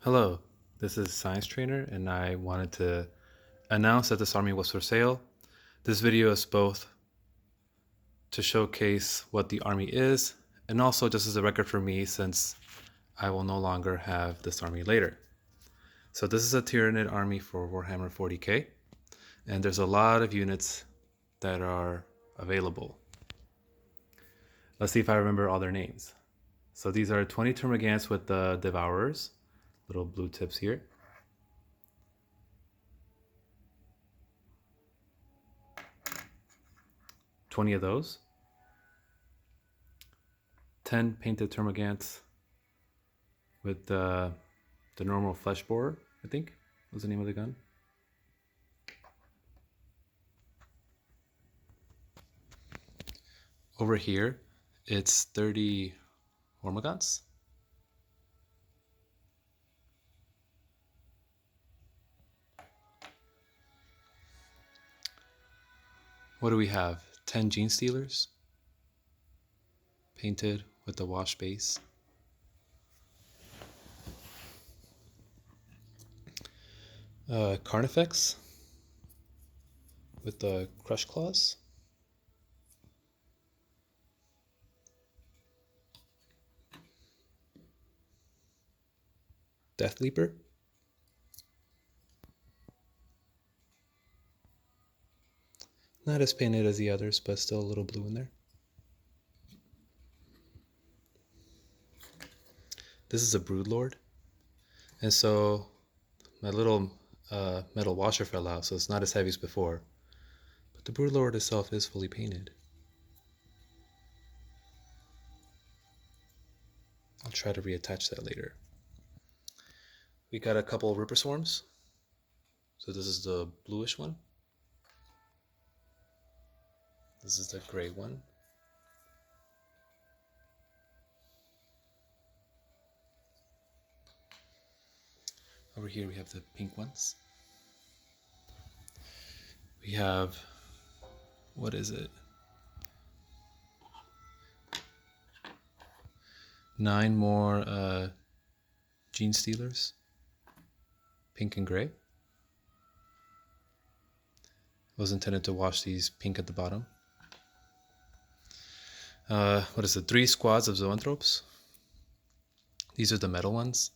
Hello, this is Science Trainer, and I wanted to announce that this army was for sale. This video is both to showcase what the army is, and also just as a record for me since I will no longer have this army later. So this is a Tyranid Army for Warhammer 40k, and there's a lot of units that are available. Let's see if I remember all their names. So these are 20 Termagants with the Devourers, little blue tips here. 20 of those. 10 painted Termagants with the normal flesh borer, I think was the name of the gun. Over here, it's 30 Hormagaunts. What do we have? 10 Gene Stealers, painted with the wash base. Carnifex with the Crush Claws. Death Leaper. Not as painted as the others, but still a little blue in there. This is a Broodlord. And so my little metal washer fell out, so it's not as heavy as before. But the Broodlord itself is fully painted. I'll try to reattach that later. We got a couple of Ripper Swarms. So this is the bluish one. This is the gray one. Over here we have the pink ones. We have, what is it? 9 more Gene Stealers, pink and gray. Was intended to wash these pink at the bottom. What is it? 3 squads of Zoanthropes. These are the metal ones.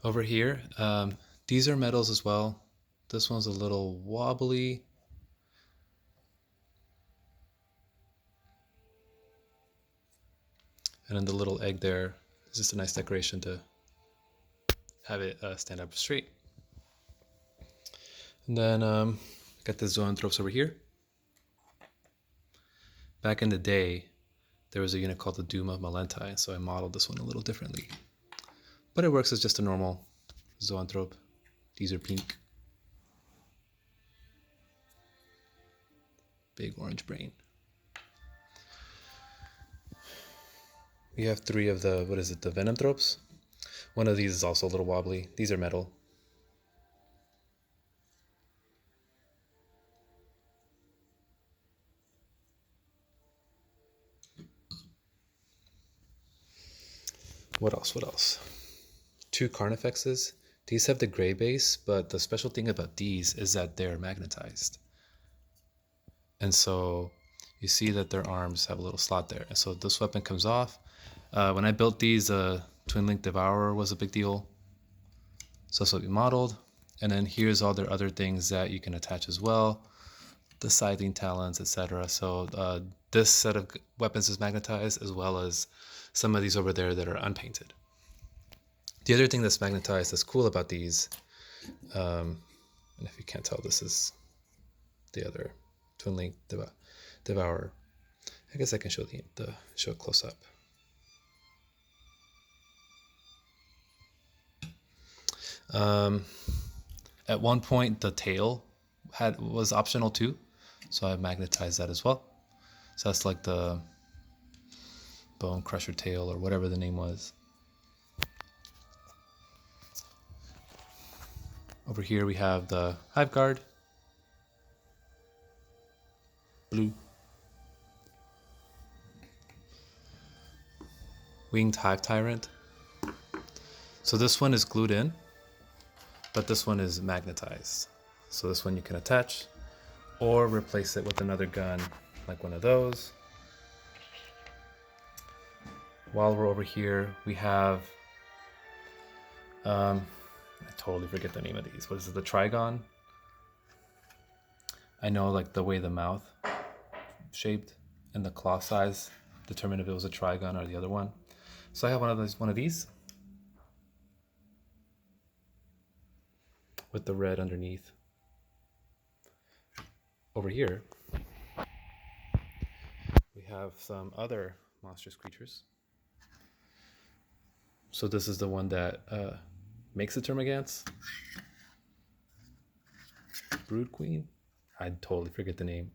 Over here, these are metals as well. This one's a little wobbly. And then the little egg there is just a nice decoration to have it stand up straight. And then got the Zoanthropes over here. Back in the day, there was a unit called the Doom of Malentai, so I modeled this one a little differently. But it works as just a normal Zoanthrope. These are pink. Big orange brain. We have 3 of the, what is it, the Venomthropes. One of these is also a little wobbly. These are metal. What else? 2 Carnifexes. These have the gray base, but the special thing about these is that they're magnetized. And so you see that their arms have a little slot there. And so this weapon comes off. When I built these, Twin Link Devourer was a big deal. So that's what we modeled. And then here's all their other things that you can attach as well. The Scything Talons, etc. So this set of weapons is magnetized, as well as some of these over there that are unpainted. The other thing that's magnetized that's cool about these, and if you can't tell, this is the other Twin Link Devourer. I guess I can show show it close up. At one point, the tail was optional too, so I magnetized that as well. So that's like the Bone Crusher tail or whatever the name was. Over here we have the Hive Guard, blue. Winged Hive Tyrant. So this one is glued in, but this one is magnetized. So this one you can attach or replace it with another gun, like one of those. While we're over here, we have, I totally forget the name of these. What is it, the Trigon? I know like the way the mouth shaped and the claw size determined if it was a Trigon or the other one. So I have one of these with the red underneath. Over here, we have some other monstrous creatures. So this is the one that makes the Termagants. Brood Queen? I totally forget the name.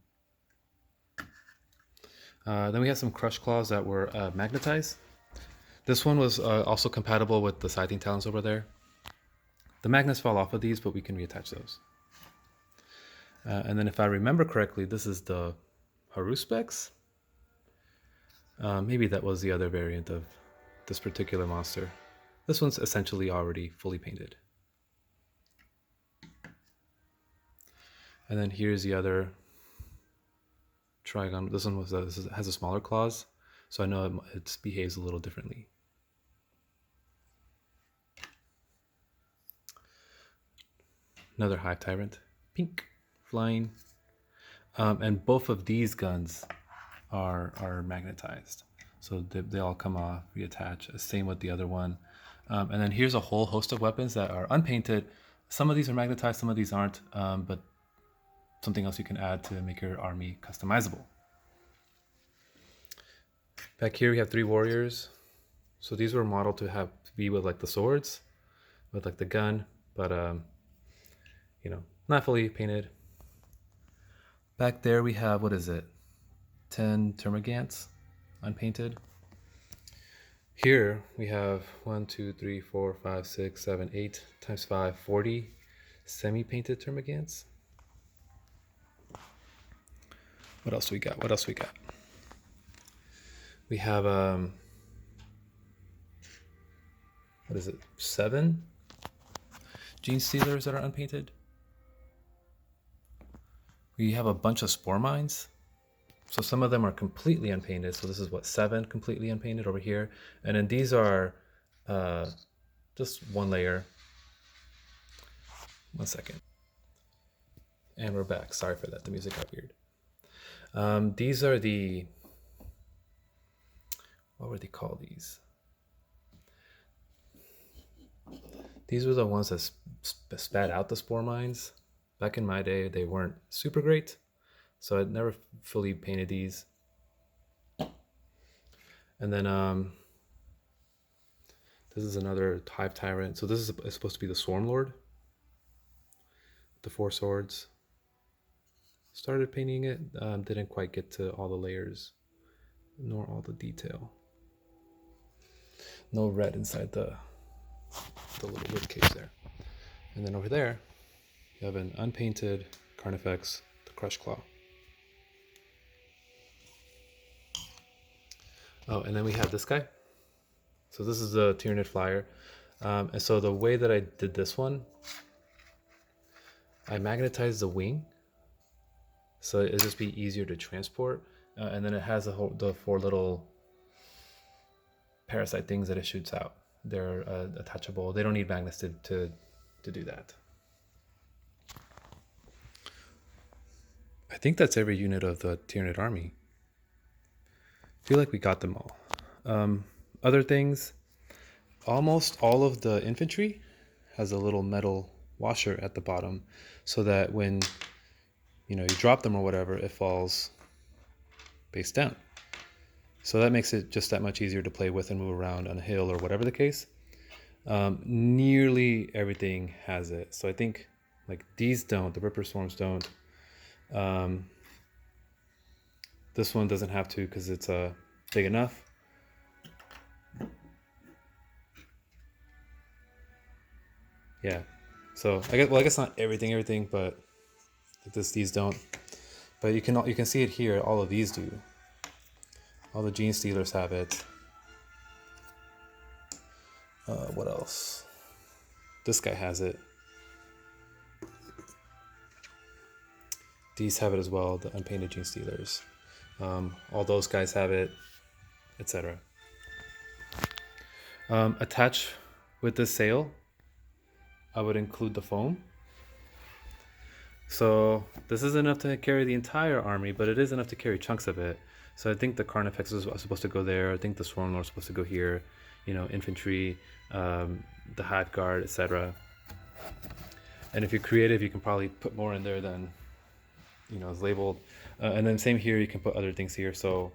Then we have some Crush Claws that were magnetized. This one was also compatible with the Scything Talons over there. The magnets fall off of these, but we can reattach those. And then if I remember correctly, this is the Haruspex. Maybe that was the other variant of this particular monster. This one's essentially already fully painted. And then here's the other Trigon. This one has a smaller claws, so I know it behaves a little differently. Another Hive Tyrant, pink, flying. And both of these guns are magnetized. So they all come off, reattach, same with the other one. And then here's a whole host of weapons that are unpainted. Some of these are magnetized, some of these aren't, but something else you can add to make your army customizable. Back here we have 3 warriors. So these were modeled to be with like the swords, with like the gun, but you know, not fully painted. Back there we have, what is it? 10 Termagants, unpainted. Here we have 1, 2, 3, 4, 5, 6, 7, 8 times 5, 40 semi-painted Termagants. What else we got? We have, what is it? 7 Gene Stealers that are unpainted. We have a bunch of Spore Mines. So some of them are completely unpainted. So this is what, 7 completely unpainted over here. And then these are just 1 layer. 1 second. And we're back. Sorry for that. The music got weird. These are the, what would they call these? These were the ones that spat out the Spore Mines. Back in my day, they weren't super great. So I never fully painted these. And then this is another Hive Tyrant. So this is supposed to be the Swarm Lord. The 4 swords. Started painting it, didn't quite get to all the layers, nor all the detail. No red inside the little rib cage there. And then over there, you have an unpainted Carnifex, the Crush Claw. Oh, and then we have this guy. So this is the Tyranid Flyer. And so the way that I did this one, I magnetized the wing. So it'll just be easier to transport. And then it has the 4 little parasite things that it shoots out. They're attachable. They don't need magnets to do that. I think that's every unit of the Tyranid Army. I feel like we got them all. Other things, almost all of the infantry has a little metal washer at the bottom so that when you drop them or whatever, it falls face down. So that makes it just that much easier to play with and move around on a hill or whatever the case. Nearly everything has it. So I think like these don't, the Ripper Swarms don't. This one doesn't have to because it's big enough. Yeah. So I guess not everything, but these don't. But you can see it here. All of these do. All the Gene Stealers have it. What else? This guy has it. These have it as well, the unpainted Gene Stealers. All those guys have it, etc. Attached with the sail, I would include the foam. So this isn't enough to carry the entire army, but it is enough to carry chunks of it. So I think the Carnifexes are supposed to go there. I think the Swarmlord is supposed to go here. You know, infantry, the Hive Guard, etc. And if you're creative, you can probably put more in there than, you know, is labeled. And then same here, you can put other things here. So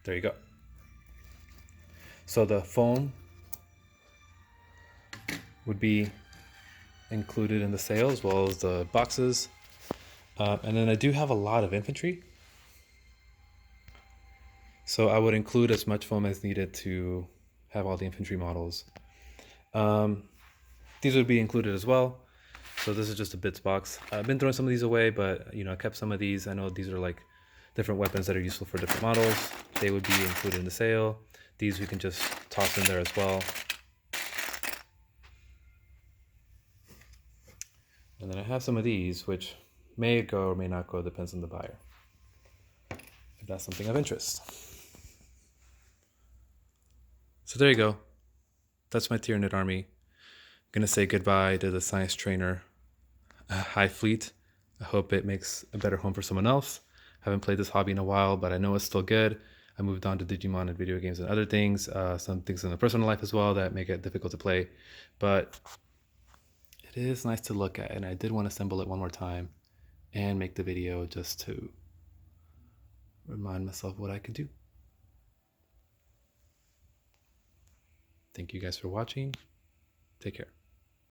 there you go. So the foam would be included in the sail as well as the boxes. And then I do have a lot of infantry. So I would include as much foam as needed to have all the infantry models. These would be included as well. So this is just a bits box. I've been throwing some of these away, but you know, I kept some of these. I know these are like different weapons that are useful for different models. They would be included in the sale. These we can just toss in there as well. And then I have some of these, which may go or may not go, depends on the buyer, if that's something of interest. So there you go. That's my Tyranid Army. I'm gonna say goodbye to the Science Trainer High Fleet. I hope it makes a better home for someone else. I haven't played this hobby in a while, but I know it's still good. I moved on to Digimon and video games and other things, some things in the personal life as well that make it difficult to play. But it is nice to look at, and I did want to assemble it one more time and make the video just to remind myself what I could do. Thank you guys for watching. Take care.